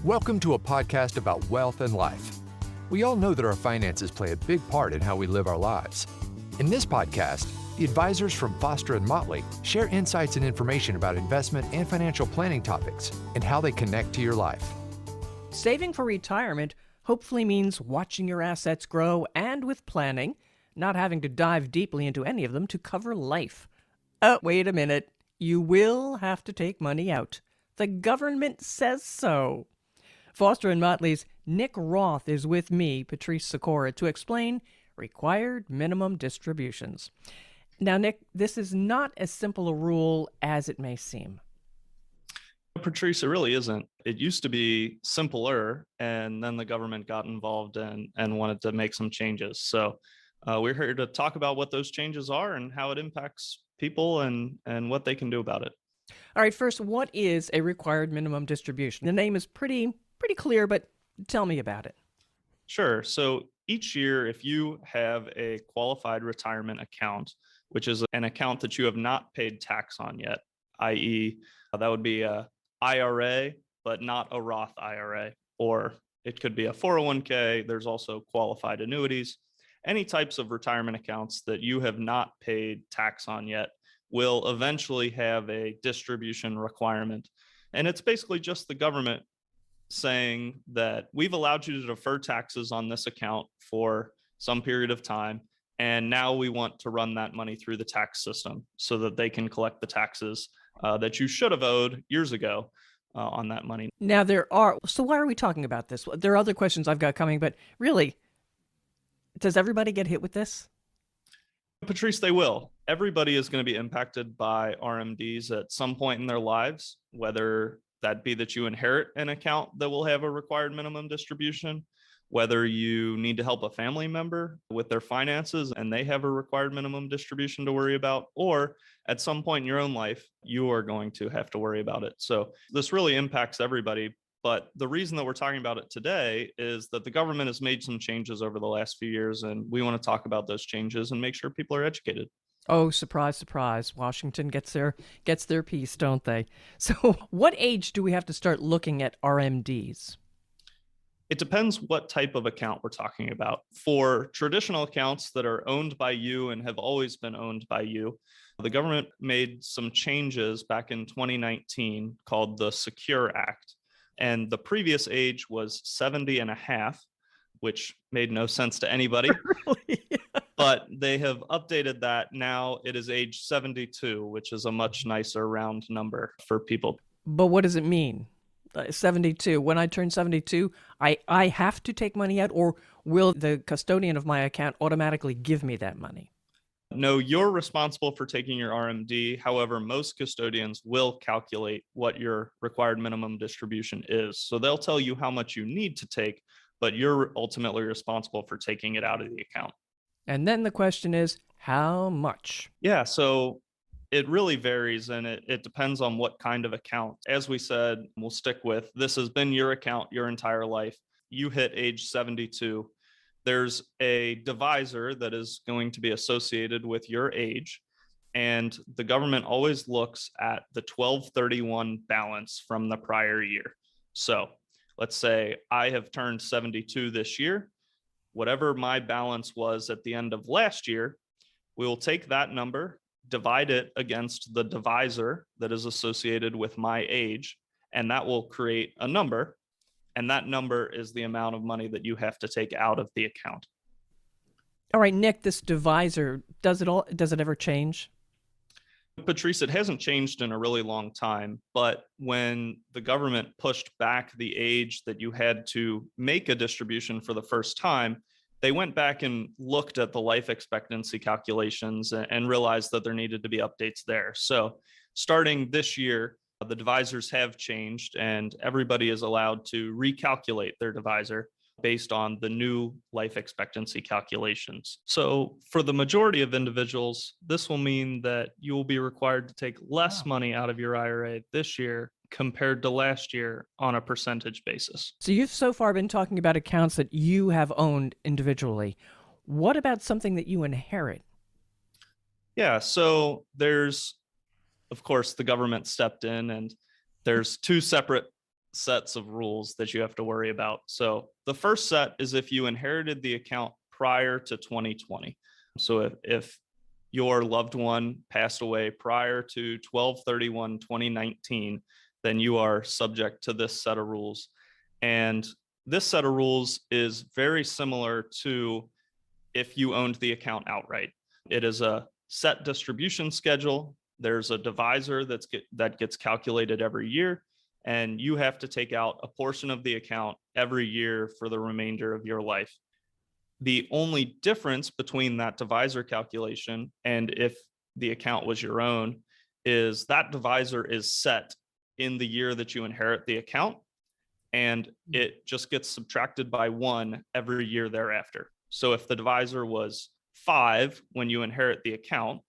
Welcome to a podcast about wealth and life. We all know that our finances play a big part in how we live our lives. In this podcast, the advisors from Foster and Motley share insights and information about investment and financial planning topics and how they connect to your life. Saving for retirement hopefully means watching your assets grow and, with planning, not having to dive deeply into any of them to cover life. Wait a minute. You will have to take money out. The government says so. Foster and Motley's Nick Roth is with me, Patrice Sikora, to explain required minimum distributions. Now, Nick, this is not as simple a rule as it may seem. Patrice, it really isn't. It used to be simpler, and then the government got involved and wanted to make some changes. So we're here to talk about what those changes are and how it impacts people and what they can do about it. All right, first, what is a required minimum distribution? The name is pretty clear, but tell me about it. Sure. So each year, if you have a qualified retirement account, which is an account that you have not paid tax on yet, i.e., that would be a IRA, but not a Roth IRA, or it could be a 401k. There's also qualified annuities. Any types of retirement accounts that you have not paid tax on yet will eventually have a distribution requirement. And it's basically just the government saying that we've allowed you to defer taxes on this account for some period of time, and now we want to run that money through the tax system so that they can collect the taxes that you should have owed years ago on that money. Now, so why are we talking about this? There are other questions I've got coming, but really, does everybody get hit with this? Patrice, they will. Everybody is going to be impacted by RMDs at some point in their lives, whether that be that you inherit an account that will have a required minimum distribution, whether you need to help a family member with their finances and they have a required minimum distribution to worry about, or at some point in your own life, you are going to have to worry about it. So this really impacts everybody. But the reason that we're talking about it today is that the government has made some changes over the last few years, and we want to talk about those changes and make sure people are educated. Oh, surprise, surprise. Washington gets their piece, don't they? So what age do we have to start looking at RMDs? It depends what type of account we're talking about. For traditional accounts that are owned by you and have always been owned by you, the government made some changes back in 2019 called the Secure Act. And the previous age was 70 and a half, which made no sense to anybody. Really? But they have updated that. Now it is age 72, which is a much nicer round number for people. But what does it mean? 72. When I turn 72, I have to take money out, or will the custodian of my account automatically give me that money? No, you're responsible for taking your RMD. However, most custodians will calculate what your required minimum distribution is. So they'll tell you how much you need to take, but you're ultimately responsible for taking it out of the account. And then the question is, how much? Yeah, so it really varies, and it depends on what kind of account. As we said, we'll stick with this has been your account your entire life. You hit age 72. There's a divisor that is going to be associated with your age, and the government always looks at the 12/31 balance from the prior year. So let's say I have turned 72 this year. Whatever my balance was at the end of last year, we will take that number, divide it against the divisor that is associated with my age, and that will create a number. And that number is the amount of money that you have to take out of the account. All right, Nick, this divisor, does it ever change? Patrice, it hasn't changed in a really long time, but when the government pushed back the age that you had to make a distribution for the first time, they went back and looked at the life expectancy calculations and realized that there needed to be updates there. So starting this year, the divisors have changed, and everybody is allowed to recalculate their divisor based on the new life expectancy calculations. So for the majority of individuals, this will mean that you will be required to take less money out of your IRA this year compared to last year on a percentage basis. So you've so far been talking about accounts that you have owned individually. What about something that you inherit? Yeah, so there's, of course, the government stepped in, and there's two separate sets of rules that you have to worry about. So the first set is if you inherited the account prior to 2020. So if your loved one passed away prior to 12/31/2019, then you are subject to this set of rules. And this set of rules is very similar to if you owned the account outright. It is a set distribution schedule. There's a divisor that gets calculated every year, and you have to take out a portion of the account every year for the remainder of your life. The only difference between that divisor calculation and if the account was your own is that divisor is set in the year that you inherit the account, and it just gets subtracted by 1 every year thereafter. So if the divisor was 5 when you inherit the account,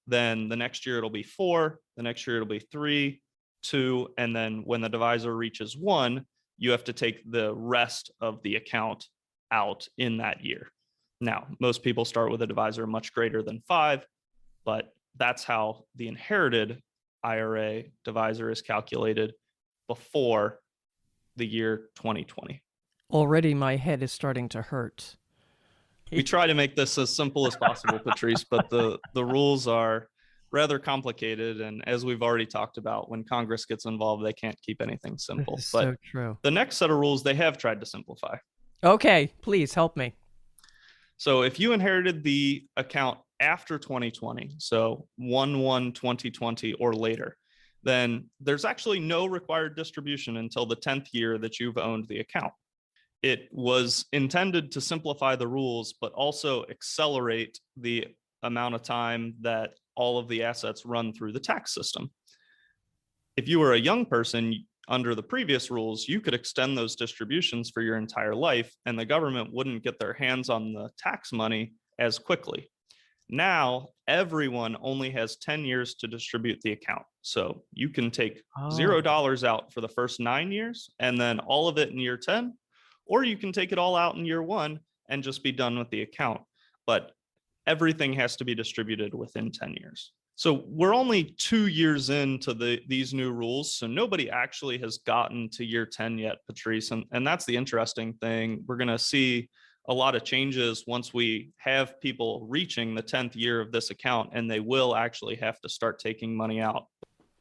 then the next year it'll be 4, the next year it'll be 3, 2, and then when the divisor reaches 1, you have to take the rest of the account out in that year. Now, most people start with a divisor much greater than 5, but that's how the inherited IRA divisor is calculated before the year 2020. Already my head is starting to hurt. We try to make this as simple as possible, Patrice, but the rules are rather complicated. And as we've already talked about, when Congress gets involved, they can't keep anything simple. This is But so true. the next set of rules, they have tried to simplify. Okay, please help me. So if you inherited the account after 2020, so 1/1/2020 or later, then there's actually no required distribution until the 10th year that you've owned the account. It was intended to simplify the rules, but also accelerate the amount of time that all of the assets run through the tax system. If you were a young person under the previous rules, you could extend those distributions for your entire life, and the government wouldn't get their hands on the tax money as quickly. Now, everyone only has 10 years to distribute the account. So you can take $0 out for the first 9 years and then all of it in year 10, or you can take it all out in year 1 and just be done with the account. But everything has to be distributed within 10 years. So we're only 2 years into these new rules. So nobody actually has gotten to year 10 yet, Patrice. And that's the interesting thing. We're going to see a lot of changes once we have people reaching the 10th year of this account, and they will actually have to start taking money out.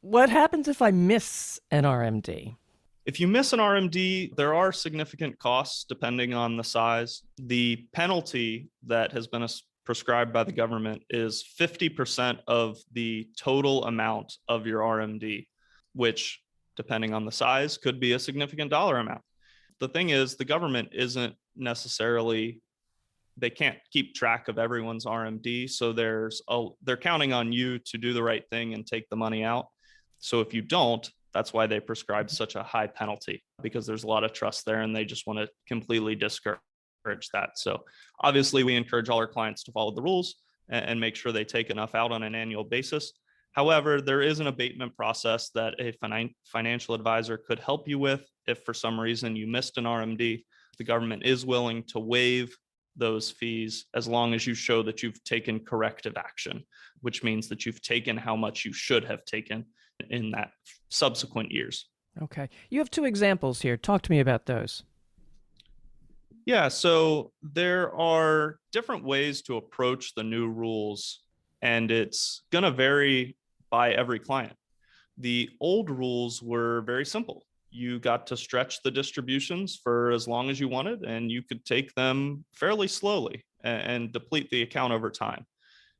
What happens if I miss an RMD? If you miss an RMD, there are significant costs depending on the size. The penalty that has been prescribed by the government is 50% of the total amount of your RMD, which, depending on the size, could be a significant dollar amount. The thing is, the government isn't necessarily, they can't keep track of everyone's RMD. So they're counting on you to do the right thing and take the money out. So if you don't, that's why they prescribe such a high penalty, because there's a lot of trust there and they just want to completely discourage that. So obviously we encourage all our clients to follow the rules and make sure they take enough out on an annual basis. However, there is an abatement process that a financial advisor could help you with if for some reason you missed an RMD. The government is willing to waive those fees as long as you show that you've taken corrective action, which means that you've taken how much you should have taken in that subsequent years. Okay. You have 2 examples here. Talk to me about those. Yeah, so there are different ways to approach the new rules, and it's going to vary by every client. The old rules were very simple. You got to stretch the distributions for as long as you wanted, and you could take them fairly slowly and deplete the account over time.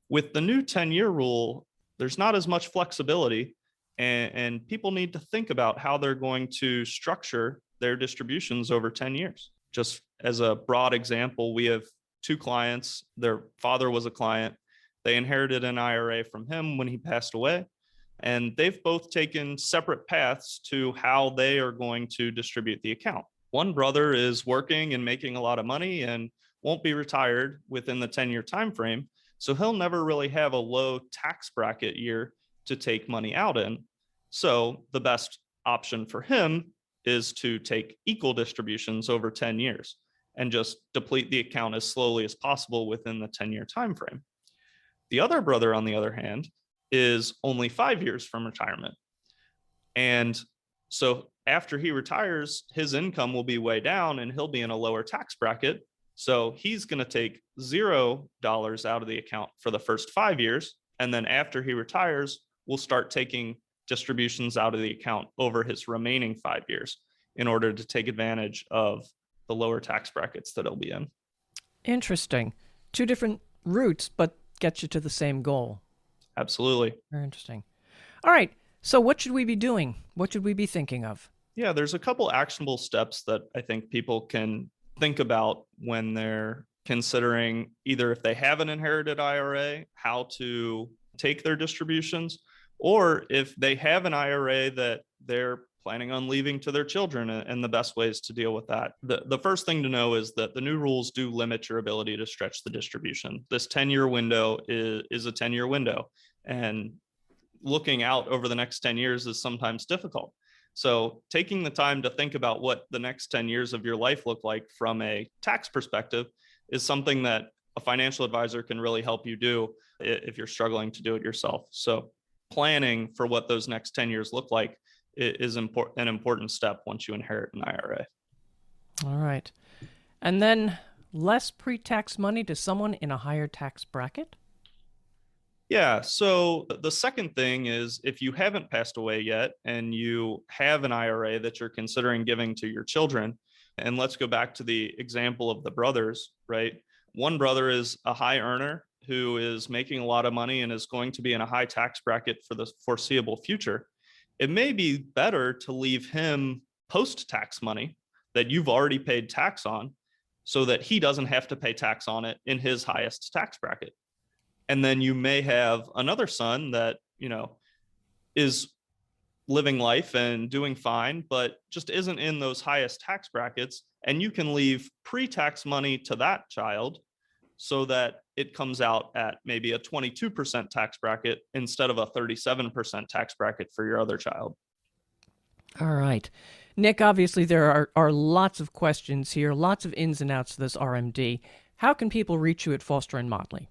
With the new 10-year rule, there's not as much flexibility, and people need to think about how they're going to structure their distributions over 10 years. Just as a broad example, we have 2 clients. Their father was a client. They inherited an IRA from him when he passed away, and they've both taken separate paths to how they are going to distribute the account. One brother is working and making a lot of money and won't be retired within the 10-year time frame, so he'll never really have a low tax bracket year to take money out in. So the best option for him is to take equal distributions over 10 years and just deplete the account as slowly as possible within the 10-year time frame. The other brother, on the other hand, is only 5 years from retirement. And So after he retires, his income will be way down and he'll be in a lower tax bracket. So he's going to take $0 out of the account for the first 5 years. And then after he retires, we'll start taking distributions out of the account over his remaining 5 years in order to take advantage of the lower tax brackets that he'll be in. Interesting. Two different routes, but get you to the same goal. Absolutely. Very interesting. All right. So what should we be doing? What should we be thinking of? Yeah, there's a couple actionable steps that I think people can think about when they're considering either if they have an inherited IRA, how to take their distributions, or if they have an IRA that they're planning on leaving to their children and the best ways to deal with that. The first thing to know is that the new rules do limit your ability to stretch the distribution. This 10-year window is a 10-year window, and looking out over the next 10 years is sometimes difficult. So taking the time to think about what the next 10 years of your life look like from a tax perspective is something that a financial advisor can really help you do if you're struggling to do it yourself. So planning for what those next 10 years look like is an important step once you inherit an IRA. All right. And then less pre-tax money to someone in a higher tax bracket? Yeah. So the second thing is if you haven't passed away yet and you have an IRA that you're considering giving to your children, and let's go back to the example of the brothers, right? One brother is a high earner who is making a lot of money and is going to be in a high tax bracket for the foreseeable future. It may be better to leave him post-tax money that you've already paid tax on so that he doesn't have to pay tax on it in his highest tax bracket. And then you may have another son that, is living life and doing fine, but just isn't in those highest tax brackets. And you can leave pre-tax money to that child so that it comes out at maybe a 22% tax bracket instead of a 37% tax bracket for your other child. All right. Nick, obviously there are lots of questions here, lots of ins and outs to this RMD. How can people reach you at Foster and Motley?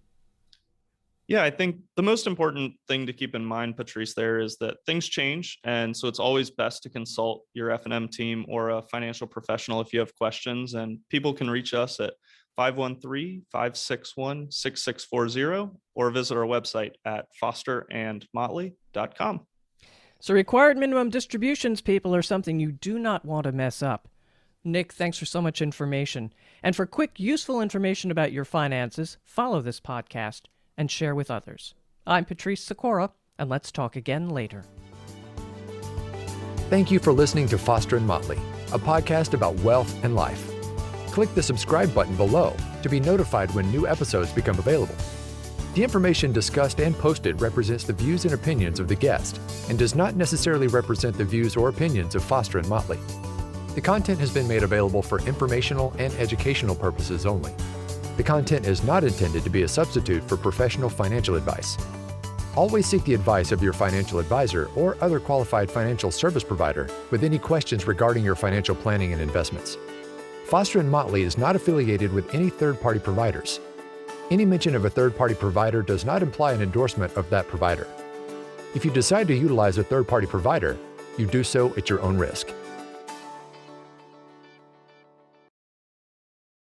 Yeah, I think the most important thing to keep in mind, Patrice, there is that things change. And so it's always best to consult your F&M team or a financial professional if you have questions. And people can reach us at 513-561-6640 or visit our website at fosterandmotley.com. So required minimum distributions, people, are something you do not want to mess up. Nick, thanks for so much information. And for quick, useful information about your finances, follow this podcast and share with others. I'm Patrice Sikora, and let's talk again later. Thank you for listening to Foster and Motley, a podcast about wealth and life. Click the subscribe button below to be notified when new episodes become available. The information discussed and posted represents the views and opinions of the guest and does not necessarily represent the views or opinions of Foster and Motley. The content has been made available for informational and educational purposes only. The content is not intended to be a substitute for professional financial advice. Always seek the advice of your financial advisor or other qualified financial service provider with any questions regarding your financial planning and investments. Foster and Motley is not affiliated with any third-party providers. Any mention of a third-party provider does not imply an endorsement of that provider. If you decide to utilize a third-party provider, you do so at your own risk.